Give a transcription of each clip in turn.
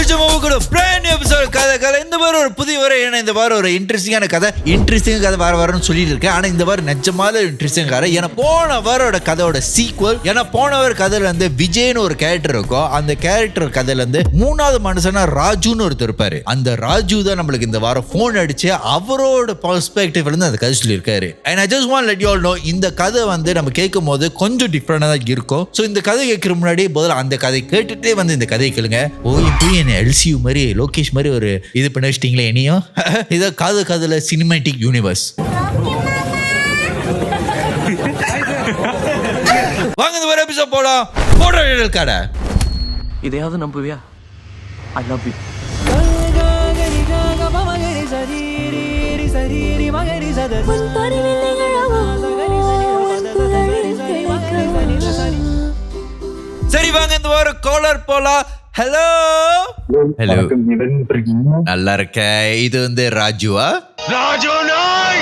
இந்த வாரம் ஒரு புதிய வரை இந்த வாரம் ஒரு இன்ட்ரெஸ்டிங்கான கதை வர வரணும்னு சொல்லிட்டு இருக்கேன். ஆனா இந்த வாரம் நிஜமால இன்ட்ரெஸ்டிங் கதை. ஏன்னா போன வாரோட கதையோட சீக்வல். ஏன்னா போன வார கதையில வந்து விஜய்னு ஒரு கேரக்டர் இருக்கும். அந்த கேரக்டர் கதையில இருந்து மூணாவது மனுஷனா ராஜுன்னு ஒருத்தர் இருப்பாரு. அந்த ராஜு தான் நம்மளுக்கு இந்த வாரம் போன் அடிச்சு அவரோட பெர்ஸ்பெக்டிவ்ல இருந்து அந்த கதை சொல்லியிருக்காரு. And I just want to let you all know, இந்த கதை வந்து நம்ம கேட்கும் போது கொஞ்சம் டிஃப்ரெண்டா தான் இருக்கும். ஸோ இந்த கதை கேட்கிற முன்னாடி முதல்ல அந்த கதை கேட்டுட்டே வந்து இந்த கதையை கேளுங்க. என்ன எல்சியூ மாதிரி லோகேஷ் மாதிரி ஒரு இது பண்ண வச்சிட்டீங்களே இனியும். இதை கதையில சினிமேட்டிக் யூனிவர்ஸ். வாங்க இந்த ஒரு எபிசோட் போலாம். போடுற கடை இதையாவது நம்புவியா? I love you. சரி வாங்க இந்த ஒரு காலர் போலாம். ஹலோ ஹலோ, நல்லா இருக்க. இது வந்து ராஜுவா? ராஜு நாய்,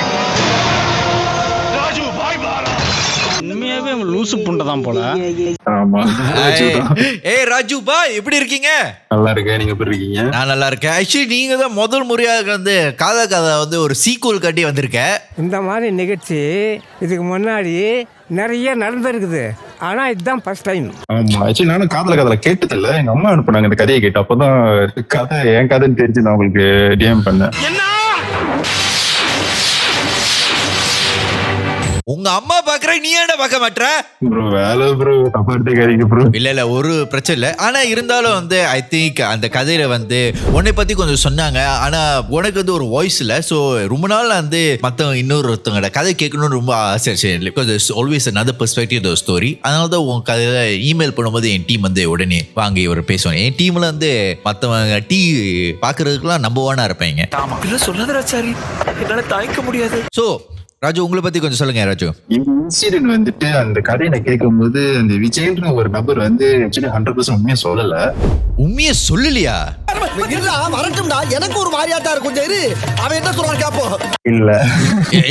ராஜு பாய் பாரா. உண்மையாவே லூசு புண்டதான் போல. ஆமா, ஏய் ராஜு பாய், எப்படி இருக்கீங்க? நல்லா இருக்கேன். நீங்க எப்படி இருக்கீங்க? நான் நல்லா இருக்கேன். ஆக்சுவலி நீங்க தான் முதல் முறையாக வந்து கதை வந்து ஒரு சீக்குவல் கட்டி வந்திருக்க. இந்த மாதிரி நிகழ்ச்சி இதுக்கு முன்னாடி நிறைய நடந்திருக்குது, ஆனா இதுதான் ஃபர்ஸ்ட் டைம். ஆமா, ஆக்சுவலி நானும் காதல கேட்டதில்ல. எங்க அம்மா அனுப்புனாங்க இந்த கதையை கேட்டு. அப்பதான் கதை என் கதைன்னு தெரிஞ்சு நான் உங்களுக்கு டிஎம் பண்ணேன். உங்க அம்மா பாக்குற, நீ ஏன்டா பார்க்க மாட்டற? ப்ரோ வேலை ப்ரோ, தப்பா எடுத்துக்காதீங்க ப்ரோ. இல்ல ஒரு பிரச்சனை இல்லை. ஆனா இருந்தாலும் வந்து ஐ திங்க் அந்த கதையில வந்து உன்னை பத்தி கொஞ்சம் சொன்னாங்க. ஆனா உனக்கு வந்து ஒரு வாய்ஸ் இல்ல. ஸோ ரொம்ப நாள் வந்து மத்தவங்க இன்னொருத்தவங்களோட கதை கேட்கணும்னு ரொம்ப ஆசை. Always another perspective of the story. அதனால தான் உன் கதையில இமெயில் பண்ணும்போது என் டீம் வந்து உடனே வாங்க இவர் பேசுவாங்க. என் டீம்ல வந்து மத்தவங்க டீ பாக்குறதுக்குலாம் நம்பவானா இருப்பாங்க. சொல்லாத ராஜாரி, என்னால தாய்க்க முடியாது. ஸோ ராஜு, உங்களை பத்தி கொஞ்சம் சொல்லுங்க. ராஜு, இந்த இன்சிடென்ட் வந்துட்டு அந்த கதையை நான் கேட்கும் போது அந்த விஜய்ன்ற ஒரு நபர் வந்து ஆக்சுவலி 100% உண்மையை சொல்லல. உண்மையை சொல்லலையா? எனக்கு ஒரு மாதிரியாட்டா இருக்கும். சரி, அவன் என்ன சொல்றான் கேப்போம்.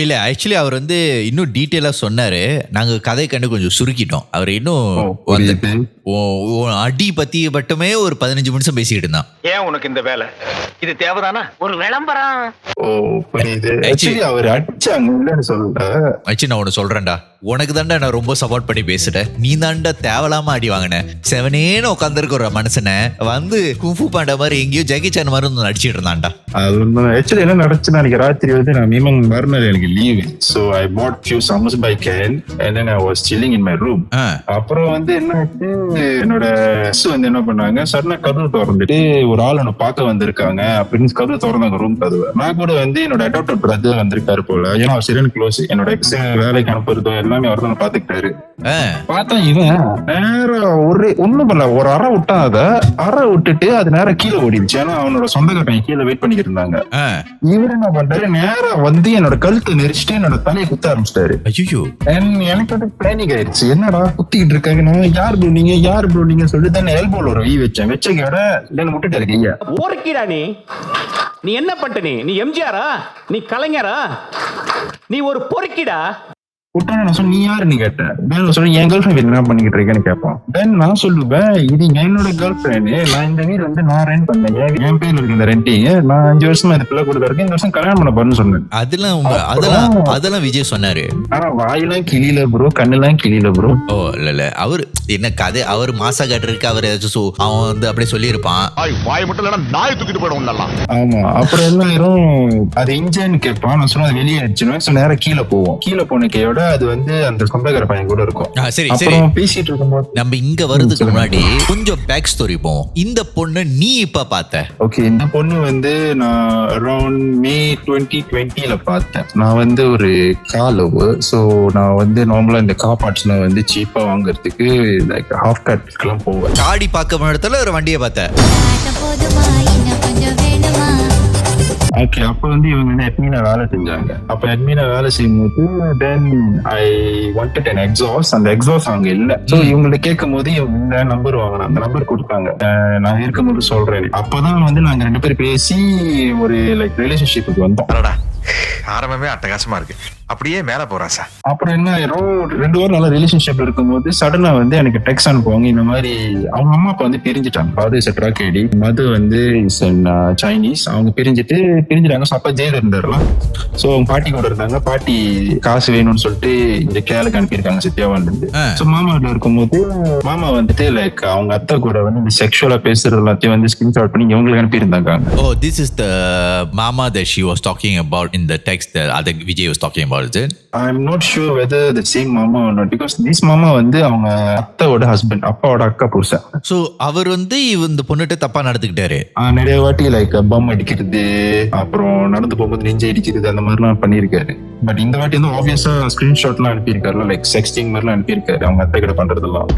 இல்ல ஆக்சுவலி அவர் வந்து இன்னும் டீட்டெயிலா சொன்னாரு. நாங்க கதை கண்டு கொஞ்சம் சுருக்கிட்டோம். அவர் இன்னும் அடி பத்தி மட்டுமே ஒரு 15 நிமிஷம் பேசிட்டு இருந்தான். ஏன் உனக்கு இந்த வேலை? இது தேவைதானா? ஒரு விளம்பரம். ஓ புரியுது. ஆக்சுவலி அவர் அடிச்சாங்க இல்லன்னு சொல்லல. ஆக்சுவலி நான் ஒன்னு சொல்றேன்டா, உனக்கு தாண்டா நான் ரொம்ப சப்போர்ட் பண்ணி பேசுறேன். நீ தாண்டா தேவலாம அடி வாங்கின. செவனேன்னு உட்காந்துருக்க ஒரு மனுஷனை வந்து குஃபு பாண்ட மாதிரி எங்கேயோ ஜெகி சான் மாதிரி வந்து நடிச்சிட்டு இருந்தான்டா. அது ஆக்சுவலி என்ன நடந்துச்சுன்னா, அன்னைக்கு ராத்திரி வந்து நான் மீமங் மறுநாள் எனக்கு leave. So I bought few sums by can and then I was chilling in my room. அப்புறம் வந்து என்ன ஆச்சு, என்னோட வந்து என்ன பண்ணாங்க, சடனா கதவு திறந்துட்டு ஒரு ஆள் என்ன பார்க்க வந்திருக்காங்க அப்படின்னு கதவு திறந்தாங்க, ரூம் கதவு. நான் கூட வந்து என்னோட அடாப்டர் பிரதர் வந்திருக்காரு போல. ஏன்னா அவர் சரியான க்ளோஸ். என்னோட எக்ஸ் வேலைக்கு அனுப்புறதோ எல்லாமே அவர் தான் பாத்துக்கிட்டாரு. பார்த்தா இவன் நேரம் ஒண்ணும் பண்ணல, ஒரு அறை விட்டான். அறை விட்டுட்டு அது நேரம் கீழே ஓடிடுச்சு. ஏன்னா அவனோட சொந்தக்காரன் கீழே வெயிட் பண்ணிக்கிட்டு இருந்தாங்க. இவர் என்ன பண்றாரு, நேரம் வந்து என்னோட கழுத்தை நெரிச்சிட்டு என்னோட தலையை குத்த ஆரம்பிச்சிட்டாரு. ஐயோ, எனக்கு வந்து பிளானிங் ஆயிடுச்சு. என்னடா குத்திக்கிட்டு இருக்காங்க, நான் யார் ப்ரோ நீங்க, யார் ப்ரோ நீங்க சொல்லிட்டு தான் எல்போல ஒரு ஈ வச்சேன். வச்சகையோட முட்டுட்டு இருக்கீங்க. ஓர்க்கிடா நீ என்ன பண்ணிட்ட? நீ எம்ஜிஆரா? நீ கலைஞரா? நீ ஒரு பொறுக்கிடா. விட்டானே நான் சொன்னேன், நீ யாருன்னு கேட்டேன். நான் சொல்றேன், என் கேர்ள் ஃப்ரெண்ட் என்ன பண்ணிக்கிட்டு இருக்கேன்னு கேட்பான். தென் நான் சொல்லுவேன், இது என்னோட கேர்ள் ஃப்ரெண்டு. நான் இந்த வீடு வந்து நான் ரெண்ட் பண்ணேன். என் பேர்ல இருக்கு இந்த ரெண்டிங். நான் 5 வருஷமா இது பிள்ளை கொடுத்துருக்கேன். இந்த வருஷம் கல்யாணம் பண்ண போறேன்னு சொன்னேன். அதெல்லாம் விஜய் சொன்னாரு. ஆனா வாயெல்லாம் கிளியில ப்ரோ, கண்ணெல்லாம் கிளியில ப்ரோ. ஓ இல்ல அவர் என்ன கதை, அவர் மாசா காட்டுறதுக்கு அவர் ஏதாச்சும் அவன் வந்து அப்படியே சொல்லியிருப்பான். வாய் மட்டும் இல்லைன்னா நாய் தூக்கிட்டு போயிடும் நல்லா. ஆமா, அப்புறம் என்ன ஆயிரும், அது இன்ஜின்னு கேட்பான். நான் சொன்னா அது வெளியே அடிச்சிருவேன். நேரம் கீழே போவோம். கீழே போன கையோட அது வந்து அந்த சொந்தக்கார பையன் கூட இருக்கும். சரி பேசிட்டு இருக்கும்போது நம்ம இங்க வர்றதுக்கு முன்னாடி கொஞ்சம் பேக் ஸ்டோரி போவோம். இந்த பொண்ணு நீ இப்ப பார்த்த? ஓகே, இந்த பொண்ணு வந்து நான் அரௌண்ட் மே 2020 பார்த்தேன். நான் வந்து ஒரு கார் லவர். ஸோ நான் வந்து நார்மலா இந்த கார் பார்ட்ஸ்லாம் வந்து சீப்பா வாங்குறதுக்கு லைக் ஹாஃப் கட்லாம் போவேன். காடி பார்க்க இடத்துல ஒரு வண்டியை பார்த்தேன். ஓகே, அப்ப வந்து இவங்க வந்து அட்மினா வேலை செஞ்சாங்க. அப்ப அட்மினா வேலை செய்யும்போது தென் ஐ வாண்டட் an exhaust. அந்த எக்ஸாஸ்ட் அவங்க இல்ல. சோ இவங்களை கேட்கும் போது இவங்க நம்பர் வாங்கினா, அந்த நம்பர் கொடுத்தாங்க. நான் இருக்கும்போது சொல்றேன். அப்பதான் வந்து நாங்க 2 பேரும் பேசி ஒரு லைக் ரிலேஷன்ஷிப்புக்கு வந்தோம். ஆரம்பமே அட்டகாசமா இருக்கு, அப்படியே மேல போறா சார். அப்புறம் என்ன ஆயிரும், 2 வாரம் நல்ல ரிலேஷன்ஷிப்ல இருக்கும்போது சடனா வந்து எனக்கு டெக்ஸ்ட் அனுப்புவாங்க. இந்த மாதிரி அவங்க அம்மா அப்பா வந்து பிரிஞ்சுட்டாங்க. ஃபாதர் இஸ் ட்ராகேடி, மதர் வந்து இஸ் சைனீஸ். அவங்க பிரிஞ்சுட்டாங்க. அப்பா ஜெயில இருந்தாருலாம். ஸோ அவங்க பாட்டி கூட இருந்தாங்க. பாட்டி காசு வேணும்னு சொல்லிட்டு இந்த கேளுக்கு அனுப்பியிருக்காங்க சித்தியாவான் இருந்து. ஸோ மாமா வீட்டுல இருக்கும்போது மாமா வந்துட்டு லைக் அவங்க அத்தை கூட வந்து இந்த செக்ஷுவலா பேசுறது எல்லாத்தையும் வந்து ஸ்கிரீன்ஷாட் பண்ணி இவங்களுக்கு அனுப்பியிருந்தாங்க. Oh, this is the mama that she was talking about in the text that other Vijay was talking about, is it? I'm not sure whether the same mama or not, because this mama வந்து அவங்க அத்தாவோட husband, அப்பாவோட அக்கா புருஷன். So அவர் வந்து இந்த பொண்ணுகிட்ட தப்பா நடந்துக்கிட்டாரு. நிறைய வாட்டி லைக் பம் அடிக்கிறது, அப்புறம் நடந்து போகும்போது நெஞ்சை அடிக்கிறது, அந்த மாதிரிலாம் பண்ணியிருக்காரு. பட் இந்த வாட்டி வந்து ஆப்வியஸா ஸ்கிரீன்ஷாட்லாம் அனுப்பியிருக்காருல, லைக் செக்ஸ்டிங் மாதிரிலாம் அனுப்பியிருக்காரு அவங்க அத்தை கிட்ட பண்றதெல்லாம்.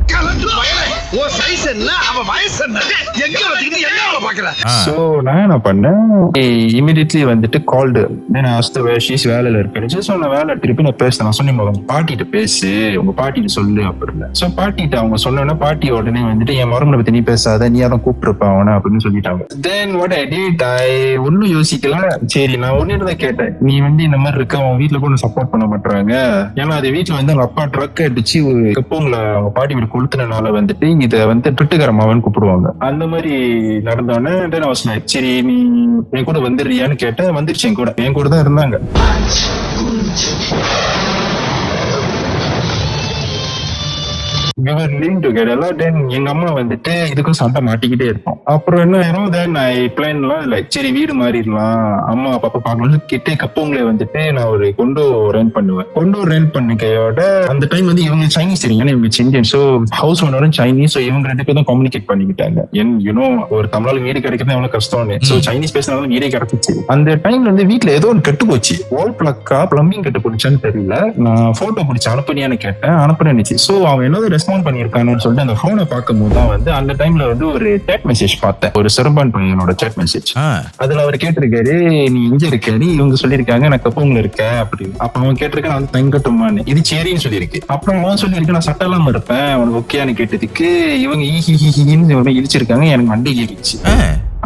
So நான் என்ன பண்ணேன், இமிடியட்லி வந்துட்டு கால்டு வேலையில இருக்கு. ஸோ நான் வேலை திருப்பி நான் பேசுறேன். நான் சொன்னேன் உங்க பாட்டிட்ட பேசு, உங்க பாட்டிட்ட சொல்லு அப்படின்னு. ஸோ பாட்டிட்ட அவங்க சொன்னோன்னா பாட்டி உடனே வந்துட்டு என் மருமனை பத்தி நீ பேசாத, நீ அதான் கூப்பிட்டுருப்பா அவனை அப்படின்னு சொல்லிட்டாங்க. தென் வாட் ஐ டிட், ஒன்னும் யோசிக்கல. சரி நான் ஒன்னு தான் கேட்டேன், நீ வந்து இந்த மாதிரி இருக்க, அவங்க வீட்டுல கூட சப்போர்ட் பண்ண மாட்டாங்க. ஏன்னா அது வீட்டுல வந்து அவங்க அப்பா ட்ரக் அடிச்சு ஒரு கப்போங்களை அவங்க பாட்டி வீடு கொளுத்துனால வந்துட்டு இதை வந்து ட்ரிட்டுக்காரமாவன்னு கூப்பிடுவாங்க. அந்த மாதிரி நடந்தோடனே சரி நீ என் கூட வந்துடுறியான்னு கேட்டேன். வந்துருச்சு, என் கூட தான் இருந்தாங்க. எங்க அம்மா வந்துட்டு இதுக்கும் சண்டை மாட்டிக்கிட்டே இருப்போம். அப்புறம் என்ன ஆயிரும், தென் ஐ பிளான்லாம் லைக் சரி வீடு மாறிடலாம், அம்மா பாப்பா பார்க்கணும் கிட்டே கப்பவங்களே வந்துட்டு நான் ஒரு கொண்டோ ரெண்ட் பண்ணுவேன். கொண்டோ ரெண்ட் பண்ணிக்கையோட அந்த டைம் வந்து இவங்க சைனீஸ் தெரியும், ஏன்னா இவங்க இந்தியன். ஸோ ஹவுஸ் ஓனரும் சைனீஸ். ஸோ இவங்க 2 பேரும் தான் கம்யூனிகேட் பண்ணிக்கிட்டாங்க. யூனோ ஒரு தமிழால வீடு கிடைக்கிறது எவ்வளவு கஷ்டம்னு. ஸோ சைனீஸ் பேசினாலும் வீடே கிடைச்சிச்சு. அந்த டைம்ல வந்து வீட்டுல ஏதோ ஒன்று கெட்டு போச்சு, வால் பிளக்கா பிளம்பிங் கெட்டு போச்சுன்னு தெரியல. நான் போட்டோ பிடிச்சி அனுப்புனியான்னு கேட்டேன், அனுப்புனேன்னு. ஸோ அவன் என்னது ரெஸ்பான்ஸ் பண்ணிருக்கானு சொல்லிட்டு அந்த போனை பார்க்கும் போதுதான் வந்து அந்த டைம்ல வந்து ஒரு சேட் மெசேஜ் பார்த்தேன், ஒரு சிறப்பான் பையனோட சேட் மெசேஜ். அதுல அவர் கேட்டிருக்காரு, நீ இங்க இருக்க, நீ இவங்க சொல்லியிருக்காங்க நான் கப்பவங்கள இருக்கேன் அப்படின்னு. அப்ப அவன் கேட்டிருக்கேன் நான் வந்து தங்கட்டுமான்னு, இது சரின்னு சொல்லியிருக்கு. அப்புறம் அவன் சொல்லியிருக்கேன் நான் சட்டம் இல்லாம இருப்பேன், அவனுக்கு ஓகேன்னு கேட்டதுக்கு இவங்க ஈஹின்னு இடிச்சிருக்காங்க. எனக்கு மண்டை ஏறிச்சு.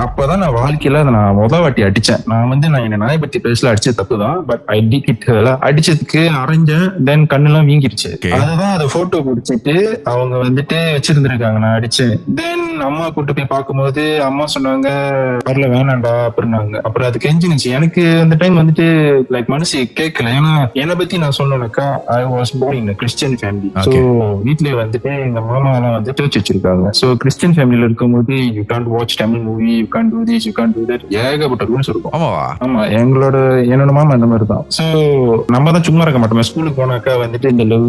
அப்பதான் நான் வாழ்க்கையில நான் வாட்டி அடிச்சேன். நான் என்ன நாயை பத்தி பேசல, அடிச்சது தப்புதான். But I did it. அடிச்சதுக்கு அரைஞ்சேன். தென் கண்ணெல்லாம் வீங்கிருச்சு. அதுதான் அதை போட்டோ பிடிச்சிட்டு அவங்க வந்துட்டு வச்சிருந்திருக்காங்க நான் அடிச்சேன். தென் அம்மா கூட்டு போய் பார்க்கும்போது அம்மா சொன்னாங்க வரல வேணாண்டா அப்படின்னாங்க. அப்புறம் அது கெஞ்சினுச்சு. எனக்கு அந்த டைம் வந்துட்டு லைக் மனசு கேட்கல. ஏன்னா என்னை பத்தி நான் சொன்னேன்னாக்கா I was born in Christian family. So வீட்லயே வந்துட்டு எங்க மாமா எல்லாம் வந்து சர்ச் வச்சிருக்காங்க. ஸோ கிறிஸ்டியன் ஃபேமிலியில இருக்கும்போது you can't watch Tamil movie, you can't do this, you can't do that, ஏகப்பட்ட ரூல்ஸ் இருக்கும். ஆமா என்னோட மாமா அந்த மாதிரி தான். சோ நம்ம தான் சும்மா இருக்க மாட்டோம். ஸ்கூலுக்கு போனாக்கா வந்துட்டு இந்த லவ்,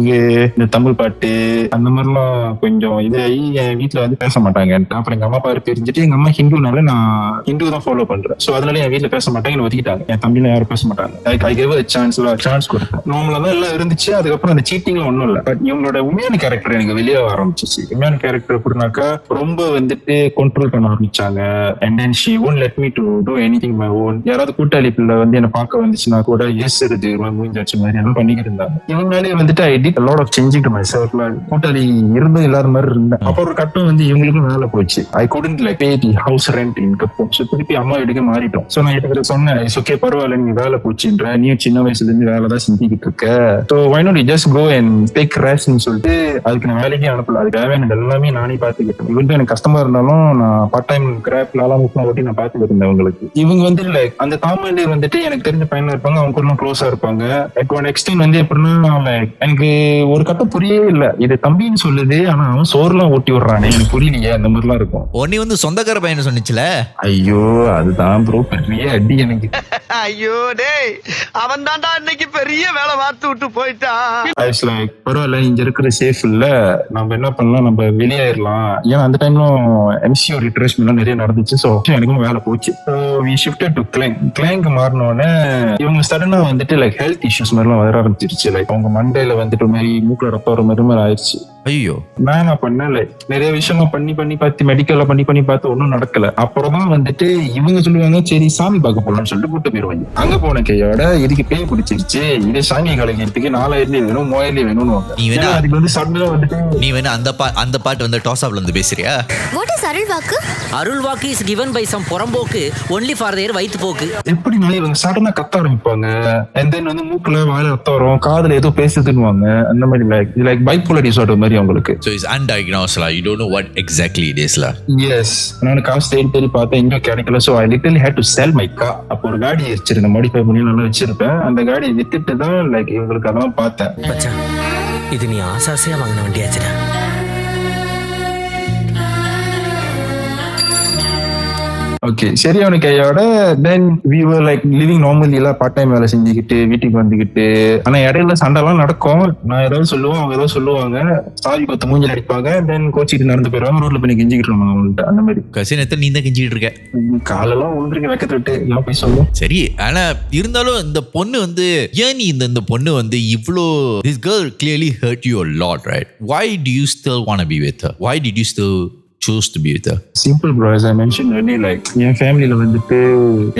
இந்த தமிழ் பாட்டு அந்த மாதிரிலாம் கொஞ்சம் இதாகி என் வீட்டுல வந்து பேச மாட்டாங்க. அப்புறம் எங்க அம்மா அப்பா பிரிஞ்சுட்டு எங்க அம்மா ஹிந்துனால நான் ஹிந்து தான் ஃபாலோ பண்றேன். சோ அதனால என் வீட்டுல பேச மாட்டாங்க, என்ன ஒதுக்கிட்டாங்க. என் தம்பில யாரும் பேச மாட்டாங்க. ஐ கேவ் a சான்ஸ் கொடுத்தேன். நார்மலா தான் எல்லாம் இருந்துச்சு. அதுக்கப்புறம் அந்த சீட்டிங்ல ஒன்றும் இல்லை. பட் இவங்களோட உண்மையான கேரக்டர் எனக்கு வெளியே ஆரம்பிச்சிச்சு. உண்மையான கேரக்டர் எப்படின்னாக்கா ரொம்ப வந்துட்டு கண்ட்ரோல் பண்ண ஆரம்பிச்சாங்க. And then she won't let me to do anything my own. யாராவது கூட்டாளி பிள்ளை வந்து என்ன பார்க்க வந்துச்சுன்னா கூட ஏசுறது மூஞ்சாச்சு மாதிரி எல்லாம் பண்ணிக்கிட்டு இருந்தாங்க. இவங்களாலே வந்துட்டு I did a lot of changing to myself. கூட்டாளி இருந்தும் இல்லாத மாதிரி இருந்தேன். அப்போ ஒரு கட்டம் வந்து இவங்களுக்கும் வேலை போச்சு. I couldn't like pay the house rent in Kapong. So திருப்பி அம்மா வீட்டுக்கு மாறிட்டோம். ஸோ நான் கிட்ட சொன்னேன், ஓகே பரவாயில்ல நீ வேலை போச்சுன்ற, நீ சின்ன வயசுல இருந்து வேலை தான் செஞ்சுக்கிட்டு இருக்க. So why not you just go and take rest ன்னு சொல்லிட்டு அதுக்கு நான் வேலைக்கே அனுப்பல. அதுக்கு தேவையான எல்லாமே நானே பார்த்துக்கிட்டேன். இவங்க எனக்கு கஷ்டமா இருந்தாலும் நான் பார்ட் டைம் கிராப் ஓட்டி நான் பார்த்துக்கிட்டு இருந்தேன். அவங்களுக்கு இவங்க வந்து லைக் அந்த காமெடி வந்துட்டு எனக்கு தெரிஞ்ச பையனா இருப்பாங்க, அவங்க கூட க்ளோஸா இருப்பாங்க. அட் ஒன் எக்ஸ்டென்ட் வந்து எப்படின்னா லைக் எனக்கு ஒரு கட்டம் புரியவே இல்லை, இது தம்பின்னு சொல்லுது ஆனா அவன் சோறுலாம் ஓட்டி விடுறானே எனக்கு புரியலையே, அந்த மாதிரிலாம் இருக்கும். நீ வந்து சொந்தக்கார பையன் சொன்னிச்சுல. ஐயோ அதுதான் ப்ரோ பெரிய அடி எனக்கு. ஐயோ டேய் அவன் தான்டா இன்னைக்கு பெரிய வேலை பார்த்து விட்டு போயிட்டான். ஐஸ் லைக் பரவாயில்ல இங்க இருக்கிற சேஃப் இல்ல, நம்ம என்ன பண்ணலாம், நம்ம வெளியாயிரலாம். ஏன்னா அந்த டைம்ல எம்சிஓ ரிட்ரேஸ்மெண்ட் நிறைய நடந்துச்சு. ஸோ எனக்கும் வேலை போச்சு. we shifted to கிளாங்க் மாறினோடனே இவங்க சடனா வந்துட்டு லைக் ஹெல்த் இஷ்யூஸ் மாதிரிலாம் வர ஆரம்பிச்சிருச்சு. லைக் அவங்க மண்டையில வந்துட்டு மாதிரி மூக்குல ரப்ப வர மாதிரி ஆயிடுச்சு. ஐயோ நான் என்ன பண்ணேன் நிறைய விஷயங்கள் பண்ணி பார்த்து மெடிக்கல்ல பண்ணி பார்த்து ஒன்றும் நடக்கல. அப்புறம் தான் வந்துட்டு இவங்க சொல்லுவாங்க சரி சாமி பார்க்க போலாம்னு சொல்லிட்டு கூட்டு போயிருவாங்க. அங்க போன கையோட இதுக்கு பேய் பிடிச்சிருச்சு, இது சாமி கலைக்கிறதுக்கு 4000 வேணும் 3000 வேணும்னு. நீ வேணா அதுக்கு வந்து சடனா வந்துட்டு நீ வேணா அந்த பாட்டு வந்து டாஸ்அப்ல இருந்து பேசுறியா? வாட் இஸ் அருள்வாக்கு? அருள்வாக்கு இஸ் கிவன் பை சம் புறம்போக்கு ஒன்லி ஃபார் தேர் வயிற்று போக்கு. எப்படினாலும் இவங்க சடனா கத்த ஆரம்பிப்பாங்க. அண்ட் தென் வந்து மூக்குல வாயில ரத்தம் வரும், காதுல ஏதோ பேசுதுன்னுவாங்க. அந்த மாதிரி லைக் பைப்போலர் டிசார்டர் மாதிரி அவங்களுக்கு. So it's undiagnosed lah. You don't know what exactly it is lah. Yes, நான் காசு தேடி பார்த்தேன், எங்க கிடைக்கல. So I literally had to sell my car. அப்போ ஒரு காடி வச்சிருந்தேன், மாடிஃபை பண்ணி நல்லா வச்சிருப்பேன். அந்த காடியை வித்துட்டு தான் லைக் இவங்களுக்கு அதெல்லாம் பார்த்தேன். மச்சான், இது நீ ஆசாசியா வாங்கின வண்டியாச்சுடா. ஓகே, சரி அவனுக்கு கையோட then we were like living normally எல்லாம் பார்ட் டைம் வேலை செஞ்சுக்கிட்டு வீட்டுக்கு வந்துக்கிட்டு. ஆனா இடையில சண்டைலாம் நடக்கும். நான் ஏதாவது சொல்லுவேன், அவங்க ஏதாவது சொல்லுவாங்க, சாவி கொத்து மூஞ்சில் அடிப்பாங்க, தென் கோச்சிட்டு நடந்து போயிருவாங்க, ரோட்ல போய் கெஞ்சிக்கிட்டு இருவாங்க அவங்கள்ட்ட. அந்த மாதிரி கசினத்தில் நீ தான் கெஞ்சிட்டு இருக்க. காலெல்லாம் உழுந்துருக்கு வெக்கத்தை விட்டு எல்லாம் போய் சொல்லுவோம். சரி, ஆனா இருந்தாலும் இந்த பொண்ணு வந்து ஏன் நீ இந்த பொண்ணு வந்து இவ்ளோ this girl clearly hurt you a lot, right? Why do you still want to be with her? Why did you still choose to be with her? Simple bro, as I mentioned earlier, like என் ஃபேமிலியில வந்துட்டு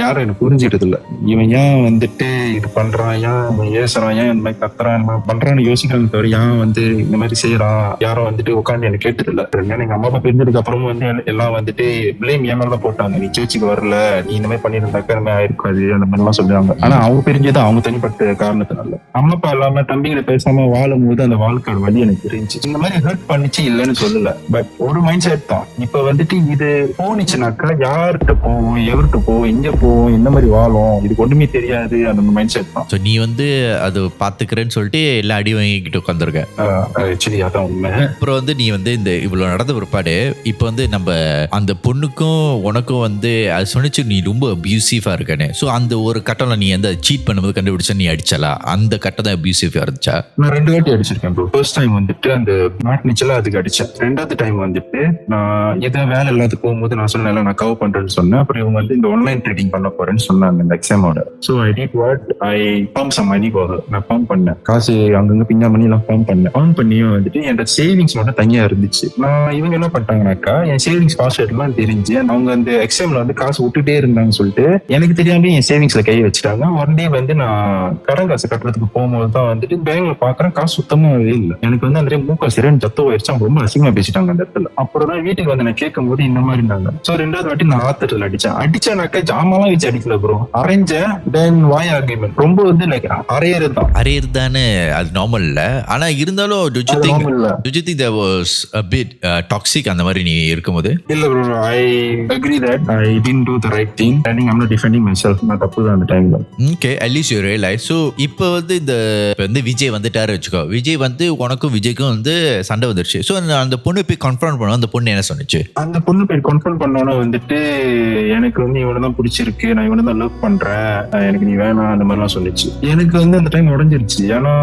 யாரும் எனக்கு புரிஞ்சிட்டது இல்ல. இவன் ஏன் வந்துட்டு இது பண்றான், ஏன் இவன் ஏசுறான், ஏன் இந்த மாதிரி கத்துறான் பண்றான்னு யோசிக்கிறாங்க தவிர ஏன் வந்து இந்த மாதிரி செய்யறான் யாரும் வந்துட்டு உட்காந்து எனக்கு கேட்டது இல்ல. எங்க அம்மா அப்பா பிரிஞ்சதுக்கு அப்புறமும் வந்து எல்லாம் வந்துட்டு பிளேம் ஏன் மேல போட்டாங்க. நீ சேர்ச்சிக்கு வரல, நீ இந்த மாதிரி பண்ணிருந்தாக்க இந்த மாதிரி ஆயிருக்காது, அந்த மாதிரி எல்லாம் சொல்லுவாங்க. ஆனா அவங்க பிரிஞ்சது அவங்க தனிப்பட்ட காரணத்தினால. அம்மா அப்பா இல்லாம தம்பிகளை பேசாம வாழும் போது அந்த வாழ்க்கை வழி எனக்கு தெரிஞ்சு. இந்த மாதிரி ஹர்ட் பண்ணிச்சு இல்லைன்னு சொல்லல, பட் ஒரு மைண்ட் செட். இப்ப வந்துட்டு இது போனிச்சுனாக்கா யார்கிட்ட போவோம், எவர்கிட்ட போவோம், எங்க போவோம், இந்த மாதிரி வாழும், இதுக்கு ஒண்ணுமே தெரியாது, அந்த மைண்ட் செட் தான். So நீ வந்து அது பாத்துக்கிறேன்னு சொல்லிட்டு எல்லா அடி வாங்கிக்கிட்டு உட்காந்துருக்க. ஆக்சுவலி அதான் உண்மை. அப்புறம் வந்து நீ வந்து இந்த இவ்வளவு நடந்த பிற்பாடு இப்ப வந்து நம்ம அந்த பொண்ணுக்கும் உனக்கும் வந்து அது சொன்னிச்சு நீ ரொம்ப அபியூசிவா இருக்கனே. சோ அந்த ஒரு கட்டம்ல நீ அந்த சீட் பண்ணும்போது கண்டுபிடிச்சா நீ அடிச்சலா? அந்த கட்டம் தான் அபியூசிவா இருந்துச்சா? நான் 2 வாட்டி அடிச்சிருக்கேன் ப்ரோ. ஃபர்ஸ்ட் டைம் வந்துட்டு அந்த மாட்டினிச்சல அதுக்கு அடிச்சேன். 2வது டைம் வந்துட்டு நான் ஏதோ வேலை இல்லாத போகும்போது நான் சொன்னேன் நான் கவர் பண்றேன்னு சொன்னேன். அப்புறம் இவங்க வந்து இந்த ஆன்லைன் ட்ரேடிங் பண்ண போறேன்னு சொன்னாங்க இந்த எக்ஸாமோட. So I did what, I pump some money போக நான் பம்ப் பண்ணேன். காசு அங்கங்க பின்னா பண்ணி எல்லாம் பம்ப் பண்ணியும் வந்துட்டு என்னோட சேவிங்ஸ் மட்டும் தனியா இருந்துச்சு. நான் இவங்க என்ன பண்ணிட்டாங்கனாக்கா என் சேவிங்ஸ் பாஸ்வேர்ட் எல்லாம் தெரிஞ்சு அவங்க அந்த எக்ஸாம்ல வந்து காசு விட்டுட்டே இருந்தாங்கன்னு சொல்லிட்டு எனக்கு தெரியாம என் சேவிங்ஸ்ல கை வச்சுட்டாங்க. ஒன் டே வந்து நான் கடன் காசு கட்டுறதுக்கு போகும்போது தான் வந்துட்டு பேங்க்ல பாக்குறேன் காசு சுத்தமாவே இல்லை. எனக்கு வந்து அந்த மூக்கா சிறன் ஜத்தோ ஆயிடுச்சு. அவங்க ரொம்ப அசிங்கமா பேசிட்டாங்க அந்த இடத்துல. அப்புறம் தான் வீட்டுக்கு வந்து நான் கேட்கும் போது இந்த மாதிரி இருந்தாங்க. சோ 2வது வாட்டி நான் ஆத்திரத்துல அடிச்சேனாக்கா ஜாமாலாம் வச்சு அடிக்கல ப்ரோ, அரைஞ்சேன். தென் வாய் ஆர்கியூமெண்ட் ரொம்ப வந்து லைக் அரையறதானே அது நார்மல் இல்ல. ஆனா இருந்தாலும் do you think there was a bit toxic அந்த மாதிரி நீ இருக்கும்போது? இல்ல bro, I agree that I didn't do the right thing. I think I'm not defending myself. நான் தப்பு தான் அந்த டைம்ல. Okay, at least you realize. So இப்போ வந்து இந்த வந்து விஜய் வந்துட்டாரு வச்சுக்கோ. விஜய் வந்து உனக்கும் விஜய்க்கும் வந்து சண்டை வந்துருச்சு. சோ அந்த பொண்ணு போய் கன்ஃபரண்ட் பண்ண, அந்த பொண்ணு என்ன சொன்னுச்சு? அந்த பொண்ணு போய் கன்ஃபரண்ட் பண்ணோன்னு வந்துட்டு எனக்கு வந்து இவனை தான் பிடிச்சிருக்கு, நான் இவனை தான் லவ் பண்றேன், எனக்கு நீ வேணாம், அந்த மாதிரிலாம் சொல்லிச்சு. எனக்கு வந்து அந்த டைம் உடஞ்சிருச்சு. ஏன்னா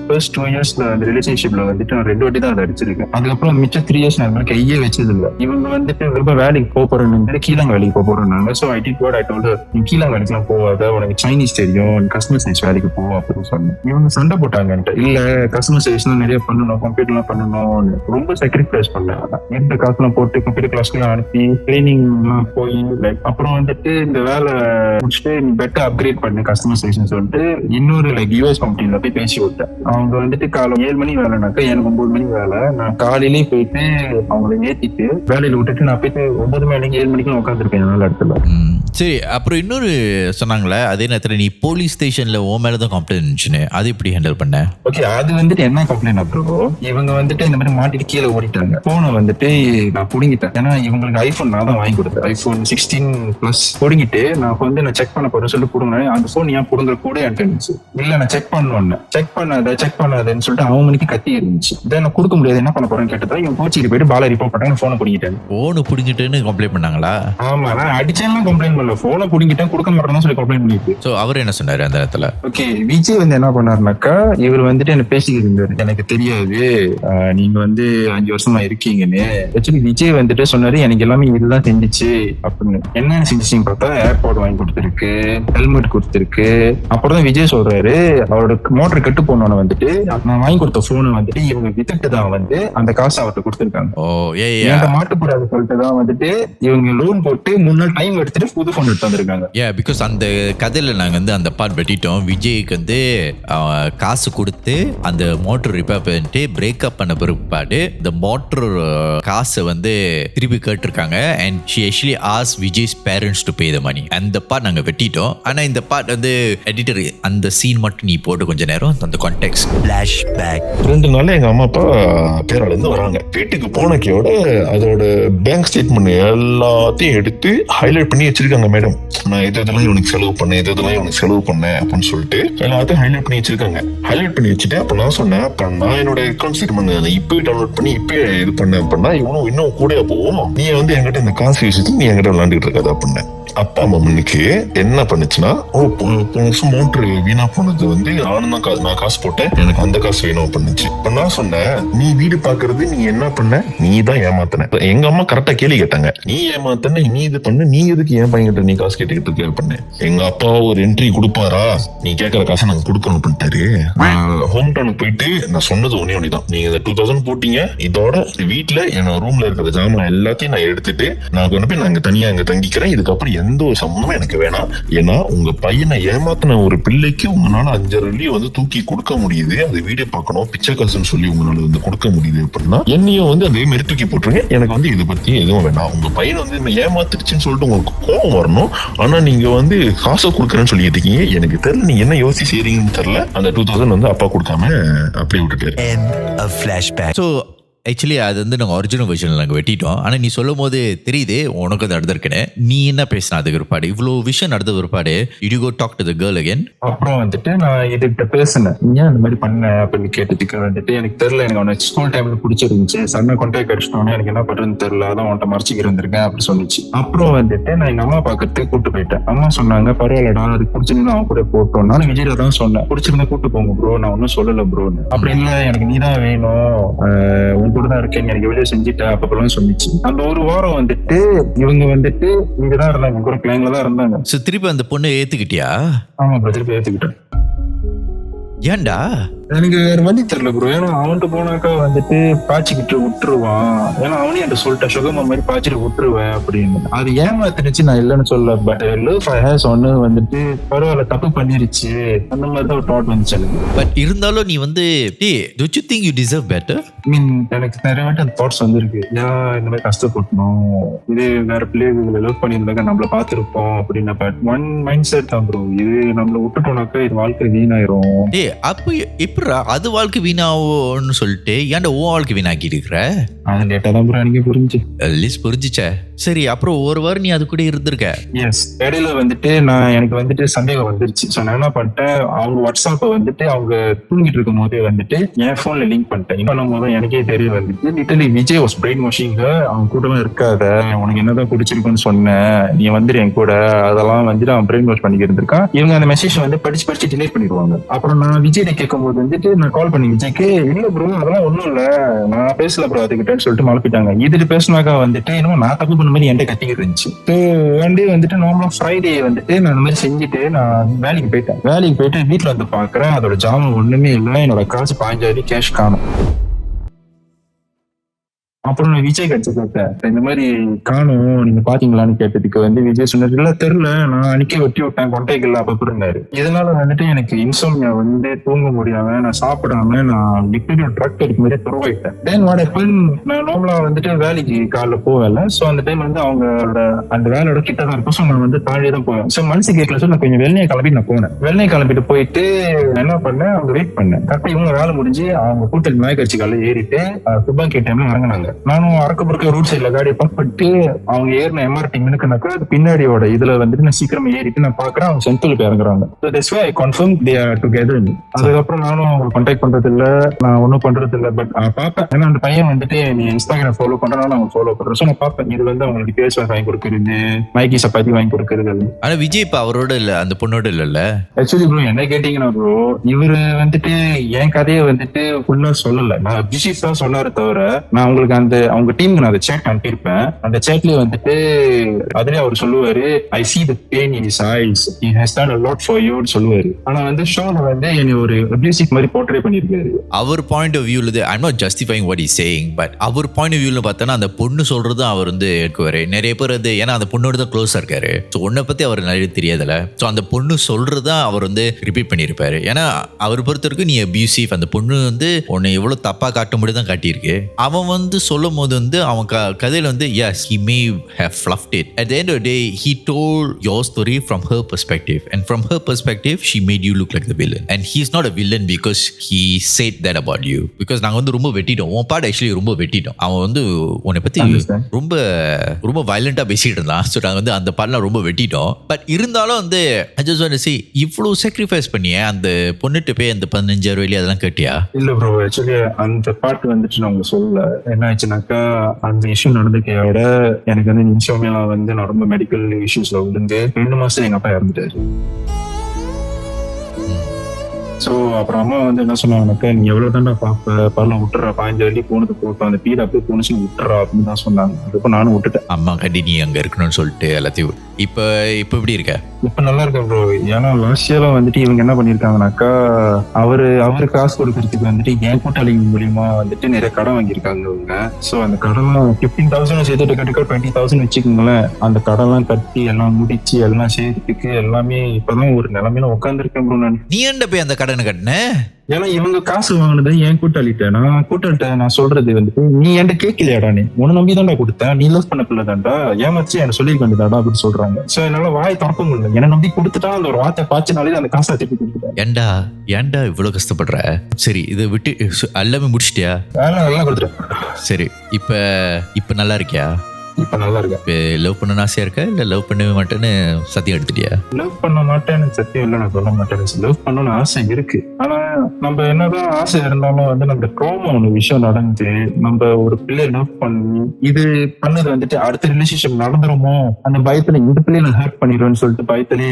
ஃபர்ஸ்ட் 2 இயர்ஸ்ல அந்த ரிலேஷன்ஷிப்ல வந்துட்டு நான் 2 வாட்டி தான் அதை அடிச்சிருக்கேன். அதுக்கப்புறம் மிச்சம் 3 இயர்ஸ் நான் கையே வச்சது இல்லை. இவங்க வந்துட்டு ரொம்ப வேலைக்கு போறேன்னு கீழாங்க வேலைக்கு போறேன்னாங்க. So I did what I told her, நீ கீழாங்க வேலைக்குலாம் போகாத, உனக்கு சைனீஸ் தெரியும், கஸ்டமர் சர்வீஸ் வேலைக்கு போ அப்படின்னு சொன்னேன். இவங்க சண்டை போட்டாங்கன்ட்டு. இல்ல கஸ்டமர் சர்வீஸ் தான் நிறைய பண்ணணும், கம்ப்யூட்டர்லாம் பண்ணணும், ரொம்ப சாக்ரிஃபைஸ் பண்ணேன். இருந்த காசுலாம் போட்டு கம்ப்யூட்டர் கிளாஸ்லாம் அனுப்பி ட்ரைனிங் எல்லாம் போய் லைக் அப்புறம் வந்துட்டு இந்த வேலை முடிச்சுட்டு நீ பெட்டர் அப்கிரேட் பண்ணு கஸ்டமர் சர்வீஸ் சொல்லிட்டு இன்னொரு லைக் யூஎஸ் கம்பெனில போய் பேசி விட்டேன். அவங்க வந்துட்டு காலை 7 மணி வேலைனாக்கா எனக்கு 9 மணி வேலை. நான் காலையிலேயே போயிட்டு அவங்களை ஏத்திட்டு வேலையில விட்டுட்டு நான் போயிட்டு 9 மணிக்கு 7 மணிக்கு உட்காந்துருப்பேன் நல்ல இடத்துல. சரி, அப்புறம் இன்னொரு சொன்னாங்களே அதே நேரத்தில் நீ போலீஸ் ஸ்டேஷன்ல ஓ மேலதான் கம்ப்ளைண்ட் இருந்துச்சுன்னு, அது எப்படி ஹேண்டில் பண்ண? ஓகே, அது வந்துட்டு என்ன கம்ப்ளைண்ட் அப்புறம் இவங்க வந்துட்டு இந்த மாதிரி மாட்டிட்டு கீழே ஓடிட்டாங்க. போனை வந்துட்டு நான் புடுங்கிட்டேன். ஏன்னா இவங்களுக்கு ஐபோன் நான் தான் வாங்கி கொடுத்தேன், ஐபோன் 16+ புடுங்கிட்டு நான் வந்து நான் செக் பண்ண போறேன்னு சொல்லி புடுங்கினேன். அந்த போன் ஏன் புடுங்குற கூட என்கிட்ட இருந்துச்சு. இல்ல நான் செக் பண்ணாதேன்னு சொல்லிட்டு அவன் மணிக்கு கத்தி இருந்துச்சு. இதை நான் கொடுக்க முடியாது, என்ன பண்ண போறேன்னு கேட்டதா இவங்க கோச்சிக்கு போயிட்டு பாலா ரிப்போர்ட் பண்ணாங்க. போனை புடுங்கிட்டேன். போனை புடுங்கிட்டேன்னு கம்ப்ளைண்ட் பண்ணாங்களா? ஆமா, நான் அடிச்சேன்லாம் கம்ப்ளைண்ட் பண்ணல, போனை புடுங்கிட்டேன் கொடுக்க மாட்டேன்னு சொல்லி கம்ப்ளைண்ட் பண்ணிட்டு. சோ அவர் என்ன சொன்னாரு அந்த இடத்துல? ஓகே, விஜய் வந்து என்ன பண்ணாருனாக்கா இவர் வந்துட்டு என்ன பேசிக்கிட்டு இருந்தாரு. எனக்கு தெரியாது நீங்க வந்து 5 வருஷமா இருக்கீங்கன்னு. ஆக்சுவலி ஆக்சுவலி விஜய் வந்துட்டு சொன்னாரு எனக்கு எல்லாமே இதுதான் செஞ்சுச்சு அப்படின்னு. என்ன செஞ்சுச்சின்னு பார்த்தா ஏர்போர்ட் வாங்கி கொடுத்துருக்கு, ஹெல்மெட் கொடுத்துருக்கு. அப்புறம் தான் விஜய் சொல்றாரு அவரோட மோட்டர் கெட்டு போனோன்னு வந்துட்டு நான் வாங்கி கொடுத்த போனை வந்துட்டு இவங்க வித்துட்டு தான் வந்து அந்த காசை அவர்கிட்ட கொடுத்துருக்காங்க. என்கிட்ட மாட்டுக்கூடாது சொல்லிட்டு தான் வந்துட்டு இவங்க லோன் போட்டு 3 நாள் டைம் எடுத்துட்டு புது போன் எடுத்து வந்திருக்காங்க. பிகாஸ் அந்த கதையில நாங்க வந்து அந்த பார்ட் வெட்டிட்டோம். விஜய்க்கு வந்து காசு கொடுத்து அந்த மோட்டர் ரிப்பேர் பண்ணிட்டு பிரேக்கப் பண்ண பிற்பாடு இந்த மோட்டர் காசை வந்து திருப்பி கேட்டிருக்காங்க. And she actually asked Vijay's parents to pay the money. அந்த பார்ட் நாங்க வெட்டிட்டோம். ஆனா இந்த பார்ட் வந்து எடிட்டர் அந்த சீன் மட்டும் நீ போட்டு கொஞ்ச நேரம் அந்த கான்டெக்ஸ்ட் ஃபிளாஷ்பேக். 2 நாள்ல எங்க அம்மா அப்பா கேரளால இருந்து வராங்க. வீட்டுக்கு போனக்கையோட அதோட பேங்க் ஸ்டேட்மெண்ட் எல்லாத்தையும் எடுத்து ஹைலைட் பண்ணி வச்சிருக்காங்க. மேடம் நான் இதெல்லாம் இவனுக்கு செலவு பண்ணேன், இதெல்லாம் இவனுக்கு செலவு பண்ணேன் அப்படின்னு சொல்லிட்டு எல்லாத்தையும் ஹைலைட் பண்ணி வச்சிருக்காங்க. ஹைலைட் பண்ணி வச்சுட்டு அப்ப நான் சொன்னேன், அப்ப நான் என்னோட அக்கௌண்ட் ஸ்டேட்மெண்ட் இப்பவே டவுன்லோட் பண்ணி இப்பவே இது பண்ண அப்படின்னா இவனும் இன்னும் கூட போவோம். நீ வந்து என்கிட்ட இந்த காசு விஷயத்துக்கு நீ என்கிட்ட விளையாண்டுட்டு இருக்காது அப்படின்னு. அப்பா அம்மானுக்கு என்ன பண்ணுச்சுன்னா, மோட்டர் வீணா போனது வந்து நான் காசு போட்டேன், எனக்கு அந்த காசு வேணும் பண்ணுச்சு. இப்ப நான் சொன்னேன், நீ வீடு பாக்குறது நீ என்ன பண்ண, நீ தான் ஏமாத்தின. எங்க அம்மா கரெக்டா கேள்வி கேட்டாங்க, நீ ஏமாத்தன, நீ இது பண்ணு, நீ எதுக்கு ஏன் பையன்கிட்ட நீ காசு கேட்டுக்கிட்டு இருக்க பண்ண. எங்க அப்பா ஒரு என்ட்ரி கொடுப்பாரா, நீ கேட்கற காசை நாங்க கொடுக்கணும் பண்ணிட்டாரு. ஹோம் டவுனுக்கு போயிட்டு நான் சொன்னது ஒன்னே தான், நீங்க இந்த 2000 போட்டீங்க, இதோட வீட்டுல என்னோட ரூம்ல இருக்கிற ஜாமான் எல்லாத்தையும் நான் எடுத்துட்டு நான் கொண்டு போய் நாங்க தனியா அங்க தங்கிக்கிறேன். இதுக்கப்புறம் எந்த ஒரு சம்பந்தமும் எனக்கு வேணாம். ஏன்னா உங்க பையனை ஏமாத்தின ஒரு பிள்ளைக்கு உங்களால 5 வெள்ளி வந்து தூக்கி கொடுக்க முடியுது, அது வீடியோ பார்க்கணும் பிச்சை காசுன்னு சொல்லி உங்களால வந்து கொடுக்க முடியுது அப்படின்னா என்னையும் வந்து அதே மாதிரி தூக்கி போட்டுருங்க. எனக்கு வந்து இதை பத்தி எதுவும் வேணாம். உங்க பையனை வந்து ஏமாத்திருச்சுன்னு சொல்லிட்டு உங்களுக்கு கோபம் வரணும், ஆனா நீங்க வந்து காசை கொடுக்குறேன்னு சொல்லிட்டு இருக்கீங்க. எனக்கு தெரியல நீங்க என்ன யோசிச்சு செய்றீங்கன்னு தெரியல. அந்த 2000 வந்து அப்பா கொடுக்காம அப்படியே விட்டுட்டாரு. ஸோ ஆக்சுவலி அது வந்து நாங்கள் ஒரிஜினல் வெர்ஷனில் நாங்கள் வெட்டிட்டோம். ஆனால் நீ சொல்லும் போது தெரியுது உனக்கு அது நடந்திருக்குன்னு. நீ என்ன பேசின அதுக்கு ஒருபாடு இவ்வளோ விஷயம் நடந்த ஒருபாடு you go talk to the girl again. அப்புறம் வந்துட்டு நான் இதுகிட்ட பேசினேன், ஏன் அந்த மாதிரி பண்ண அப்படின்னு கேட்டதுக்கு வந்துட்டு எனக்கு தெரியல, எனக்கு அவனை ஸ்கூல் டைம்ல பிடிச்சிருந்துச்சு, சன்ன கான்டாக்ட் அடிச்சிட்டோன்னே எனக்கு என்ன பண்றதுன்னு தெரியல, அதான் அவன்கிட்ட மறைச்சிக்கிட்டு இருந்திருக்கேன் அப்படி சொன்னிச்சு. அப்புறம் வந்துட்டு நான் எங்க அம்மா பார்க்கறதுக்கு கூட்டு போயிட்டேன். அம்மா சொன்னாங்க பரவாயில்லடா அது பிடிச்சிருந்தா அவன் கூட போட்டோம். நானும் விஜயில தான் சொன்னேன், பிடிச்சிருந்தா கூட்டு போங்க ப்ரோ, நான் ஒன்னும் சொல்லல ப்ரோன்னு. அப்படி இல்லை எனக்கு நீதான் வேணும், உன் கூட தான் இருக்கேன், எனக்கு வெளியே செஞ்சுட்டேன் அப்பெல்லாம் சொன்னிச்சு. அந்த ஒரு வாரம் வந்துட்டு இவங்க வந்துட்டு இங்கதான் இருந்தாங்க, ஒரு பிள்ளைங்கள தான் இருந்தாங்க. ஸோ திருப்பி அந்த பொண்ணு ஏத்துக்கிட்டியா? ஆமா ப்ரோ, திருப்பி ஏத்துக்கிட்டேன். ஏன்டா? எனக்கு வேற வழி தெரியல ப்ரோ. ஏன்னா அவன்கிட்ட போனாக்கா வந்துட்டு பாய்ச்சிக்கிட்டு விட்டுருவான். ஏன்னா அவனே என்கிட்ட சொல்லிட்டேன், சுகமா மாதிரி பாய்ச்சிட்டு விட்டுருவேன் அப்படின்னு. அது ஏமாத்திருச்சு, நான் இல்லைன்னு சொல்ல. பட் ஒண்ணு வந்துட்டு பரவாயில்ல தப்பு பண்ணிருச்சு அந்த மாதிரி தான் ஒரு தாட் வந்துச்சு எனக்கு. பட் இருந்தாலும் நீ வந்து don't you think you deserve better? மீன் எனக்கு நிறைய வாட்டி அந்த தாட்ஸ் வந்திருக்கு, ஏன் இந்த மாதிரி கஷ்டப்படணும், இதே வேற பிள்ளைகளை லவ் பண்ணியிருந்தாக்க நம்மள பாத்துருப்போம் அப்படின்னு. பட் ஒன் மைண்ட் செட் தான் ப்ரோ, இது நம்மள விட்டுட்டோம்னாக்கா இது வாழ்க்கை வீணாயிரும். அப்ப எப்படா அது வாழ்க்கை வீணாவோன்னு சொல்லிட்டு ஏன்டா உன் வாழ்க்கை வீணாக்கி இருக்கிற? அது லேட்டா தான் ப்ரோ எனக்கு புரிஞ்சு. அட்லீஸ்ட் புரிஞ்சுச்சே. சரி, அப்புறம் ஒரு வாரம் நீ அது கூட இருந்திருக்க. எஸ், இடையில வந்துட்டு எனக்கு வந்துட்டு சந்தேகம் வந்துருச்சு. ஸோ நான் என்ன பண்ணிட்டேன், அவங்க வாட்ஸ்அப்பை வந்துட்டு அவங்க தூங்கிட்டு இருக்கும் போதே வந்துட்டு என் போன்ல லிங்க் பண்ணிட்டேன். இன்னும் போது எனக்கே தெரிய வந்துட்டு லிட்டலி விஜய் வாஸ் பிரெயின் வாஷிங். அவன் கூடவே இருக்காத, உனக்கு என்னதான் பிடிச்சிருக்குன்னு சொன்னேன், நீ வந்துரு என் கூட, அதெல்லாம் வந்துட்டு அவன் பிரெயின் வாஷ் பண்ணிக்கிட்டு இருந்திருக்கான். இவங்க அந்த மெசேஜ் வந்து படிச்சு டிலேட் பண்ணிடுவாங்க. அப்புறம் நான் விஜய் கேட்கும் போது வந்துட்டு நான் கால் பண்ணி விஜய்க்கு, இல்ல ப்ரோ அதெல்லாம் ஒண்ணும் இல்ல, நான் பேசல ப்ரோ அதுக்கிட்டேன்னு சொல்லிட்டு மழப்பிட்டாங்க. இதுல பேசினாக்கா வந்துட்டு இன்னும் நான் தப்பு பண்ண மாதிரி என்கிட்ட கத்திக்கிட்டு இருந்துச்சு. ஒன் டே வந்துட்டு நார்மலா ஃப்ரைடே வந்துட்டு நான் இந்த மாதிரி செஞ்சுட்டு நான் வேலைக்கு போயிட்டு வீட்டுல வந்து பாக்குறேன், அதோட ஜாமான் ஒண்ணுமே இல்லை, என்னோட காசு 15,000 கேஷ் காணும். அப்புறம் நான் விஜய் கட்சி கேட்டேன், இந்த மாதிரி காணும் நீங்க பாத்தீங்களான்னு கேட்டதுக்கு வந்து விஜய் சொன்னாரு, இல்ல தெரியல, நான் அன்னைக்கே வெட்டி விட்டேன் கொண்டைகள்ல அப்படின்னாரு. இதனால வந்துட்டு எனக்கு இன்சோம்னியா வந்து தூங்க முடியாம நான் சாப்பிடாம நான் லிக்விட் ட்ரக் அடிக்க மாதிரி துறவாயிட்டேன். தென் வாட் ஹேப்பன், நான் நார்மலா வந்துட்டு வேலைக்கு காலைல போவேல. சோ அந்த டைம் வந்து அவங்களோட அந்த வேலையோட கிட்டதான் இருக்கும். ஸோ நான் வந்து தாண்டி தான் போவேன். ஸோ மனசு கேட்கல, சொல்லி நான் கொஞ்சம் வெள்ளையை கிளம்பிட்டு நான் போனேன். வெள்ளையை கிளம்பிட்டு போயிட்டு என்ன பண்ணேன், அவங்க வெயிட் பண்ணேன். கரெக்டா இவங்க வேலை முடிஞ்சு அவங்க கூட்டல் நாய்க்கட்சி காலைல ஏறிட்டு ஃபுட்பால் டைம்ல இறங்கினாங்க. நானும் அறக்க பறக்க ரோட் சைட்ல காடியை பார்த்து அவங்க ஏறின எம்ஆர்டி மினுக்குனாக்கா அது பின்னாடியோட இதுல வந்துட்டு நான் சீக்கிரமா ஏறிட்டு நான் பாக்குறேன் அவங்க சென்ட்ரல் போய் இறங்குறாங்க. அதுக்கப்புறம் நானும் அவங்க கான்டாக்ட் பண்றது இல்ல, நான் ஒன்னும் பண்றது இல்ல. பட் பாப்பேன், ஏன்னா அந்த பையன் வந்துட்டு நீ இன்ஸ்டாகிராம் ஃபாலோ பண்றேன், அவங்க ஃபாலோ பண்றேன். ஸோ நான் பாப்பேன், இது வந்து அவங்களுக்கு பேஸ் வாங்கி கொடுக்கறது, மைக்கி சப்பாத்தி வாங்கி கொடுக்கறது. ஆனா விஜய் இப்ப அவரோட இல்ல, அந்த பொண்ணோட இல்ல. ஆக்சுவலி ப்ரோ என்ன கேட்டீங்கன்னா ப்ரோ, இவரு வந்துட்டு என் கதையை வந்துட்டு ஃபுல்லா சொல்லல, நான் விஜய் தான் சொன்னாரு தவிர நான் உங்களுக்கு அந்த அவங்க டீமுக்கு நான் அந்த சேட் அனுப்பியிருப்பேன். அந்த சேட்லயே வந்துட்டு அதுலயே அவர் சொல்லுவாரு, I see the pain in his eyes, he has done a lot for you சொல்லுவாரு. ஆனா வந்து ஷோல வந்து என்னை ஒரு அபியூசிவ் மாதிரி போர்ட்ரே பண்ணிருக்காரு. அவர் பாயிண்ட் ஆஃப் வியூல I'm not justifying what is saying, but அவர் பாயிண்ட் ஆஃப் வியூல பார்த்தோன்னா அந்த பொண்ணு சொல்றது அவர் வந்து எடுக்குவாரு. நிறைய பேர் வந்து ஏன்னா அந்த பொண்ணோட தான் க்ளோஸா இருக்காரு. ஸோ உன்னை பத்தி அவர் நிறைய தெரியாதுல. ஸோ அந்த பொண்ணு சொல்றதா அவர் வந்து ரிப்பீட் பண்ணியிருப்பாரு. ஏன்னா அவர் பொறுத்த வரைக்கும் நீ அபியூசிவ், அந்த பொண்ணு வந்து உன்னை எவ்வளவு தப்பா காட்ட முடியும் தான் காட்டியிருக்கு. அவன் வந்து சொல்லும் போது வந்து அவன் கதையில வந்து yes he may have fluffed it. At the end of the day he told your story from her perspective, and from her perspective she made you look like the villain, and he's not a villain because he said that about you. Because நாங்க வந்து ரொம்ப வெட்டிட்டோம், உன் பாடு actually ரொம்ப வெட்டிட்டோம். அவன் வந்து உன்னை பத்தி ரொம்ப ரொம்ப வயலண்டா பேசிட்டு இருந்தான். ஸோ நாங்கள் வந்து அந்த பாடலாம் ரொம்ப வெட்டிட்டோம். பட் இருந்தாலும் வந்து I just want to say இவ்வளோ சாக்ரிஃபைஸ் பண்ணிய அந்த பொண்ணுட்டு போய் அந்த 15,000 ரூபாய் அதெல்லாம் கேட்டியா? இல்ல ப்ரோ, ஆக்சுவலி அந்த பாட்டு வந்துட்டு நான் உங்களுக்கு சொல்ல என்ன ஆச்சுனாக்கா, அந்த இஷ்யூ நடந்துக்கையோட எனக்கு வந்து நிமிஷமே வந்து நான் ரொம்ப மெடிக்கல் இஷ்யூஸ்ல விழுந்து 2 மாசம் எங்க அப்பா இறந்துட்டாரு. ஸோ அப்புறம் அம்மா வந்து என்ன சொன்னாங்கன்னாக்கா, நீ எவ்வளவு தாண்டா பாப்ப, பரலாம் விட்டுறா, 15 வரைக்கும் போனது போட்டோம், அந்த பீட அப்படியே போனுச்சு விட்டுறா அப்படின்னு தான் சொன்னாங்க. அதுக்கப்புறம் நானும் விட்டுட்டேன். அம்மா கண்டி நீ அங்க இருக்கணும்னு சொல்லிட்டு எல்லாத்தையும். இப்ப எப்படி இருக்க? இப்ப நல்லா இருக்கேன் ப்ரோ. ஏன்னா லாஸ்ட் இயர்ல வந்துட்டு இவங்க என்ன பண்ணிருக்காங்கனாக்கா, அவரு காசு கொடுக்கறதுக்கு வந்துட்டு என் கூட்டாளி மூலியமா வந்துட்டு நிறைய கடன் வாங்கியிருக்காங்க இவங்க. ஸோ அந்த கடன்லாம் 15,000 சேர்த்துட்டு கட்டிக்கோ 20,000 வச்சுக்கோங்களேன். அந்த கடன்லாம் கட்டி எல்லாம் முடிச்சு எல்லாம் சேர்த்துக்கு எல்லாமே இப்பதான் ஒரு நிலைமையில உட்காந்துருக்கேன் ப்ரோ. நான் நீ என்ன போய் அந்த கடனை கட்டின? ஏன்னா இவங்க காசு வாங்கினது என் கூட்டாளிட்ட நான் சொல்றது வந்துட்டு, நீ என்கிட்ட கேட்கலையாடா, நீ உன்னை நம்பிதான்டா கொடுத்தேன், நீ லவ் பண்ண பிள்ளை தான்டா, ஏமாச்சு என்ன சொல்லிக்க வேண்டியதாடா அப்படின்னு சொல்றாங்க. சோ என்னால வாய் திறக்க முடியல. என்ன நம்பி கொடுத்துட்டா அந்த ஒரு வார்த்தை பாய்ச்சினாலே அந்த காசை திருப்பி கொடுத்துட்டேன். ஏன்டா இவ்வளவு கஷ்டப்படுற? சரி இதை விட்டு எல்லாமே முடிச்சிட்டியா? நல்லா கொடுத்துட்டேன். சரி இப்ப நல்லா இருக்கியா? இப்ப நல்லா இருக்கேன். லவ் பண்ண ஆசையா இருக்கா இல்ல லவ் பண்ணவே மாட்டேன்னு சத்தியம் எடுத்துட்டியா? லவ் பண்ண மாட்டேன்னு சத்தியம் இல்லை, நான் சொல்ல மாட்டேன். லவ் பண்ணணும்னு ஆசை இருக்கு. ஆனா நம்ம என்னதான் ஆசை இருந்தாலும் வந்து நம்ம ட்ராமா ஒண்ணு விஷயம் நடந்து நம்ம ஒரு பிள்ளைய லவ் பண்ணி இது பண்ணது வந்துட்டு அடுத்த ரிலேஷன்ஷிப் நடந்துருமோ அந்த பயத்துல இந்த பிள்ளைய நான் ஹர்ட் பண்ணிடுவேன்னு சொல்லிட்டு பயத்திலே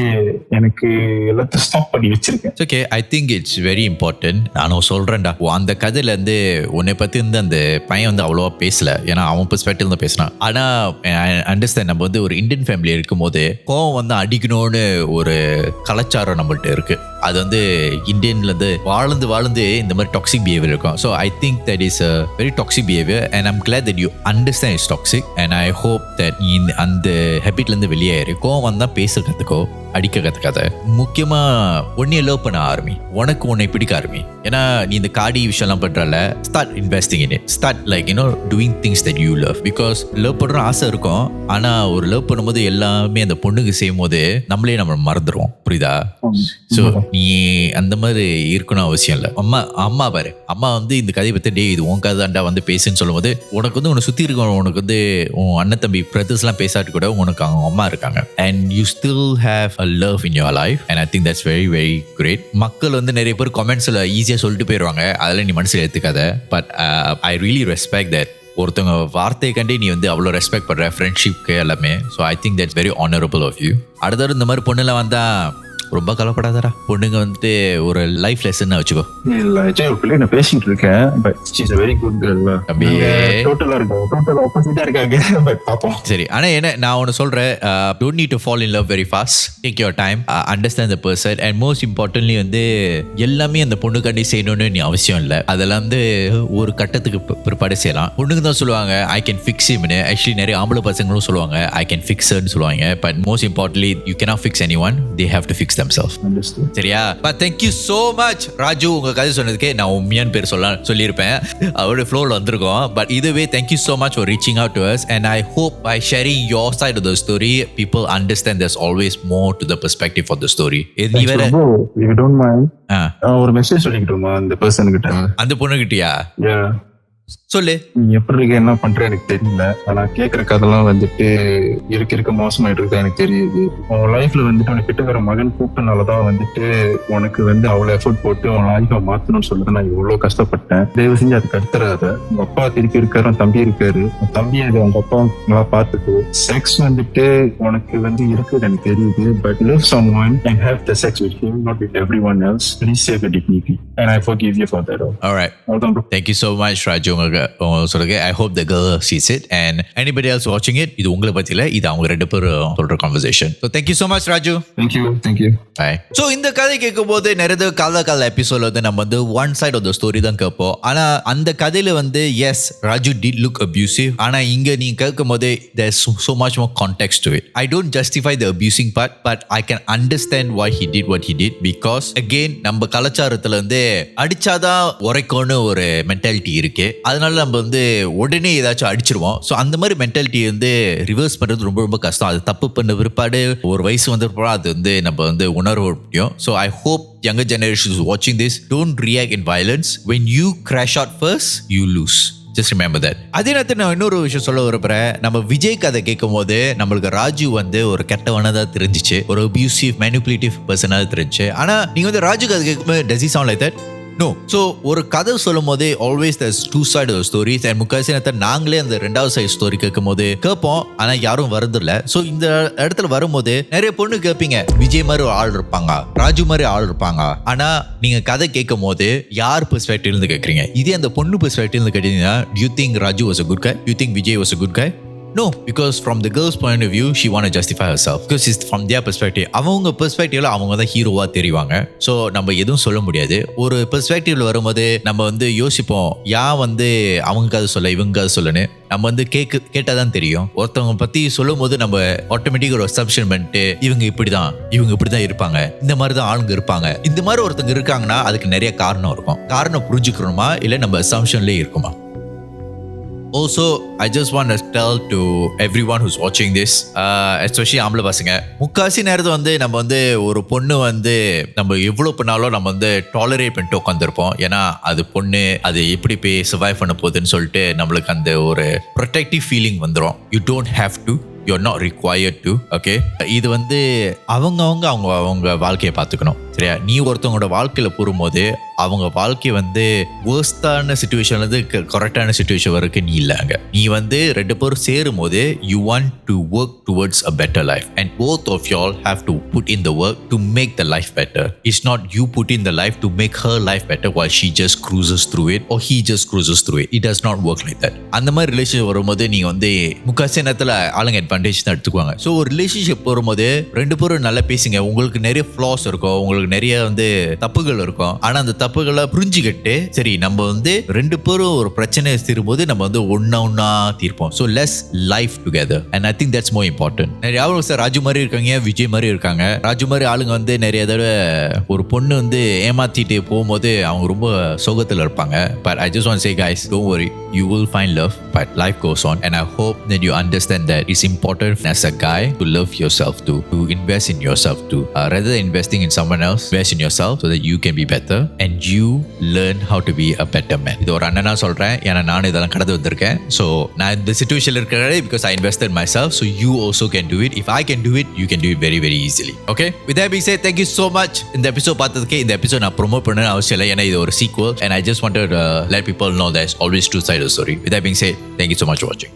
எனக்கு எல்லாத்தையும் ஸ்டாப் பண்ணி வச்சிருக்கேன். Okay, I think it's very important. நானும் சொல்றேன்டா, அந்த கதையில இருந்து உன்னை பத்தி இருந்து அந்த பையன் வந்து அவ்வளவா பேசல. ஏன்னா அவன் பெர்ஸ்பெக்டிவ்ல தான் பேசினான். ஆனா அண்டர்ஸ்டாண்ட், நம்ம வந்து ஒரு இந்தியன் ஃபேமிலி இருக்கும் போது கோவம் வந்து அடிக்கணும்னு ஒரு கலாச்சாரம் நம்மள்ட்ட இருக்கு. அது வந்து இந்தியன்ல இருந்து வாழ்ந்து இந்த மாதிரி டாக்ஸிக் பிஹேவியர் இருக்கும். So I think that is a very toxic behaviour and I'm glad that you understand it's toxic and I hope that நீ அந்த ஹேபிட்ல இருந்து வெளியேறி கோவம் வந்தா பேச கத்துக்கோ, அடிக்க கத்துக்காத. முக்கியமா உன்னைய லவ் பண்ண ஆரம்பி, உனக்கு உன்னை பிடிக்க ஆரம்பி. ஏன்னா நீ இந்த காடி விஷயம்லாம் பண்றல, start investing in it, start like doing things that you love. Because love பண்ற ஆசை இருக்கும், ஆனா ஒரு லவ் பண்ணும்போது எல்லாமே அந்த பொண்ணுக்கு செய்யும் போது நம்மளே நம்ம மறந்துடுவோம். புரியுதா? ஸோ நீ அந்த மாதிரி இருக்கணும் அவசியம் இல்லை. அம்மா பாரு, அம்மா வந்து இந்த கதையை பத்தி டே இது உன் கதை தாண்டா வந்து பேசுன்னு சொல்லும் போது உனக்கு வந்து உன்னை சுத்தி இருக்கணும். உனக்கு வந்து உன் அண்ணன் தம்பி பிரதர்ஸ் எல்லாம் பேசாட்டு கூட உனக்கு அவங்க அம்மா இருக்காங்க. And you still have a love in your life and I think that's very very great. மக்கள் வந்து நிறைய பேர் கமெண்ட்ஸ்ல ஈஸியா சொல்லிட்டு போயிடுவாங்க, அதெல்லாம் நீ மனசுல எடுத்துக்காத. But I really respect that ஒருத்தவங்க வார்த்தையை கண்டே நீ வந்து அவ்வளோ ரெஸ்பெக்ட் பண்ற ஃப்ரெண்ட்ஷிப்க்கு எல்லாமே. So I think that's very honourable of you. அடுத்தது இந்த மாதிரி பொண்ணுலாம் வந்தா ரொம்ப கவலைப்படாதடா. பொண்ணுங்க வந்துட்டு ஒரு லைஃப் லெசன் வச்சுக்கோ. இல்ல பிள்ளை நான் பேசிட்டு இருக்கேன், but she is a very good girl. டோட்டலா ஆப்போசிட்டா இருக்காங்க. பட் பாப்போம். சரி, ஆனா என்ன நான் ஒன்னு சொல்றேன், don't need to fall in love very fast. Take your time, understand the person, and most importantly வந்து எல்லாமே அந்த பொண்ணுக்காண்டி செய்யணும்னு நீ அவசியம் இல்லை. அதெல்லாம் வந்து ஒரு கட்டத்துக்கு பிற்பாடு செய்யலாம். பொண்ணுங்க தான் சொல்லுவாங்க I can fix him. Actually நிறைய ஆம்பளை பசங்களும் சொல்லுவாங்க I can fix her சொல்லுவாங்க. But most importantly you cannot fix anyone, they have to fix themselves. சரியா? But thank you so much Raju, உங்க கதை சொன்னதுக்கே நான் உண்மையான பேர் சொல்லியிருப்பேன், அவருடைய ஃப்ளோல வந்திருக்கோம். பட் இதுவே thank you so much for reaching out to us, and I hope by sharing your side of the story people understand there's always more to the perspective of the story. நீ வேற if you don't mind ஒரு message சொல்லிக்கிட்டுமா அந்த person கிட்ட, அந்த பொண்ணு கிட்டயா? சொல்லு. நீ எப்படி இருக்க என்ன பண்ற எனக்கு தெரியல, ஆனா கேக்குற கதெல்லாம் வந்துட்டு இருக்க மோசமாயிட்டு இருக்கா எனக்கு தெரியுது. உன் லைஃப்ல வந்துட்டு உனக்கு கிட்ட வர மகன் கூப்பிட்டனாலதான் வந்துட்டு உனக்கு வந்து அவ்வளவு எஃபர்ட் போட்டு உன் லைஃபை மாத்தணும்னு சொல்லிட்டு நான் இவ்வளவு கஷ்டப்பட்டேன். தயவு செஞ்சு அதுக்கு அடுத்துறாத. உங்க அப்பா திருப்பி இருக்காரு, தம்பி இருக்காரு, தம்பி அது அவங்க அப்பா நல்லா பாத்துக்கு. செக்ஸ் வந்துட்டு உனக்கு வந்து இருக்குது எனக்கு தெரியுது, but love someone and have the sex with him, not with everyone else. Please save your dignity and I forgive you for that. All right, thank you so much Raju. உங்க சொல்லுங்க. I hope the girl sees it and anybody else watching it, இது உங்களை பத்தி இல்ல, இது அவங்க ரெண்டு பேரும் சொல்ற conversation. So thank you so much Raju. Thank you. Bye. So இந்த கதை கேட்கும் போது நிறைய கால எபிசோட்ல வந்து நம்ம வந்து one side of the story தான் கேட்போம். ஆனா அந்த கதையில வந்து yes, Raju did look abusive. ஆனா இங்க நீங்க கேட்கும் போது there's so much more context to it. I don't justify the abusing part, but I can understand why he did what he did, because again நம்ம கலாச்சாரத்துல வந்து அடிச்சாதான் உரைக்கோன்னு ஒரு மென்டாலிட்டி இருக்கு. அதனால நம்ம வந்து உடனே ஏதாச்சும் அடிச்சிருவோம். ஸோ அந்த மாதிரி மென்டாலிட்டி வந்து ரிவர்ஸ் பண்றது ரொம்ப ரொம்ப கஷ்டம். அது தப்பு பண்ண பிற்பாடு ஒரு வயசு வந்தப்போ அது வந்து நம்ம வந்து உணர்வு முடியும். So I hope younger generations watching this don't react in violence. When you crash out first, you lose. Just remember that. அதே நேரத்தில் நான் இன்னொரு விஷயம் சொல்ல விரும்புறேன். நம்ம விஜய் கதை கேட்கும் போது நம்மளுக்கு ராஜு வந்து ஒரு கெட்டவனதா தெரிஞ்சிச்சு, ஒரு அபியூசிவ் மேனிபுலேட்டிவ் பர்சனாக தெரிஞ்சிச்சு. ஆனா நீங்க வந்து ராஜு கதை கேட்கும்போது does he sound like that? No. So ஒரு கதை சொல்லும் போதே always there's two sides of the stories. And முக்காசி நேரத்தில் நாங்களே அந்த ரெண்டாவது சைடு ஸ்டோரி கேட்கும் போது கேட்போம், ஆனால் யாரும் வரதில்ல. ஸோ இந்த இடத்துல வரும்போது நிறைய பொண்ணு கேட்பீங்க, விஜய் மாதிரி ஒரு ஆள் இருப்பாங்க, ராஜு மாதிரி ஆள் இருப்பாங்க. ஆனால் நீங்கள் கதை கேட்கும் போது யார் பெர்ஸ்பெக்டிவ்லேருந்து கேட்குறீங்க? இதே அந்த பொண்ணு பெர்ஸ்பெக்டிவ்லேருந்து கேட்டீங்கன்னா, do you think Raju was a good guy? Do you think Vijay was a good guy? No, because from the girl's point of view, she want to justify herself. Because it's from their perspective. அவங்க பெர்ஸ்பெக்டிவ்ல அவங்க தான் ஹீரோவா தெரிவாங்க. So நம்ம எதுவும் சொல்ல முடியாது. ஒரு பெர்ஸ்பெக்டிவ்ல வரும்போது நம்ம வந்து யோசிப்போம், வந்து அவங்க கதை சொல்ல இவங்க கதை சொல்லன்னு. நம்ம வந்து கேட்டாதான் தெரியும். ஒருத்தவங்க பத்தி சொல்லும் போது நம்ம ஆட்டோமேட்டிக் ஒரு அசம்ப்ஷன் பண்ணிட்டு இவங்க இப்படிதான் இருப்பாங்க, இந்த மாதிரி தான் ஆளுங்க இருப்பாங்க, இந்த மாதிரி ஒருத்தங்க இருக்காங்கன்னா அதுக்கு நிறைய காரணம் இருக்கும். காரணம் புரிஞ்சுக்கணுமா இல்லை நம்ம அசம்ப்ஷன்லேயே இருக்குமா? Also, I just want to tell to everyone who's watching this, especially ஆம்பளை பசங்க, முக்காசி நேரத்தை வந்து நம்ம வந்து ஒரு பொண்ணு வந்து நம்ம எவ்வளோ பண்ணாலும் நம்ம வந்து டாலரேட் பண்ணிட்டு உட்காந்துருப்போம். ஏன்னா அது பொண்ணு, அது எப்படி போய் சர்வைவ் பண்ண போகுதுன்னு சொல்லிட்டு நம்மளுக்கு அந்த ஒரு ப்ரொடெக்டிவ் ஃபீலிங் வந்துடும். You don't have to, you're not required to. Okay, இது வந்து அவங்க வாழ்க்கையை பார்த்துக்கணும். சரியா? நீ ஒருத்தவங்களோட வாழ்க்கையில போகும்போது அவங்க வாழ்க்கை வந்து வேர்ஸ்டான சிச்சுவேஷன்லேருந்து கரெக்டான சிச்சுவேஷன் வரைக்கும் நீ இல்லைங்க. நீ வந்து ரெண்டு பேரும் சேரும் போது you want to work towards a better life and both of y'all have to put in the work to make the life better. It's not you put in the life to make her life better while she just cruises through it or he just cruises through it. It does not work like that. அந்த மாதிரி relationship வரும்போது நீங்க வந்து முக்காசி நேரத்தில் ஆளுங்க advantage தான் எடுத்துக்குவாங்க. So ஒரு ரிலேஷன்ஷிப் வரும்போது ரெண்டு பேரும் நல்லா பேசுங்க. உங்களுக்கு நிறைய ஃப்ளாஸ் இருக்கும், உங்களுக்கு நிறைய வந்து தப்புகள் இருக்கும். ஆனா அந்த தப்புகளை புரிஞ்சுக்கிட்டு சரி நம்ம வந்து ரெண்டு பேரும் ஒரு பிரச்சனையை தீரும்போது நம்ம வந்து ஒன்னா தீர்ப்போம். So less life together and I think that's more important. நிறைய சார் ராஜு மாதிரி இருக்காங்க, விஜய் மாதிரி இருக்காங்க. ராஜு மாதிரி ஆளுங்க வந்து நிறைய தடவை ஒரு பொண்ணு வந்து ஏமாத்திட்டு போகும்போது அவங்க ரொம்ப சோகத்தில் இருப்பாங்க. But I just want to say guys, don't worry, you will find love, but life goes on and I hope that you understand that it's important as a guy to love yourself too, to invest in yourself too, rather than investing in someone else, invest in yourself so that you can be better and you learn how to be a better man. இது ஒரு அண்ணனா சொல்றேன், ஏன்னா நானும் இதெல்லாம் கடந்து வந்திருக்கேன். So நான் இந்த சிச்சுவேஷன்ல இருக்கிறதே because I invested myself, so you also can do it. If I can do it, you can do it very very easily. Okay, with that being said, thank you so much. இந்த episode பார்த்ததுக்கு இந்த episode நான் promote பண்ண அவசியம் இல்லை, ஏன்னா இது ஒரு sequel and I just wanted to let people know there's always two sides of the story. With that being said, thank you so much for watching.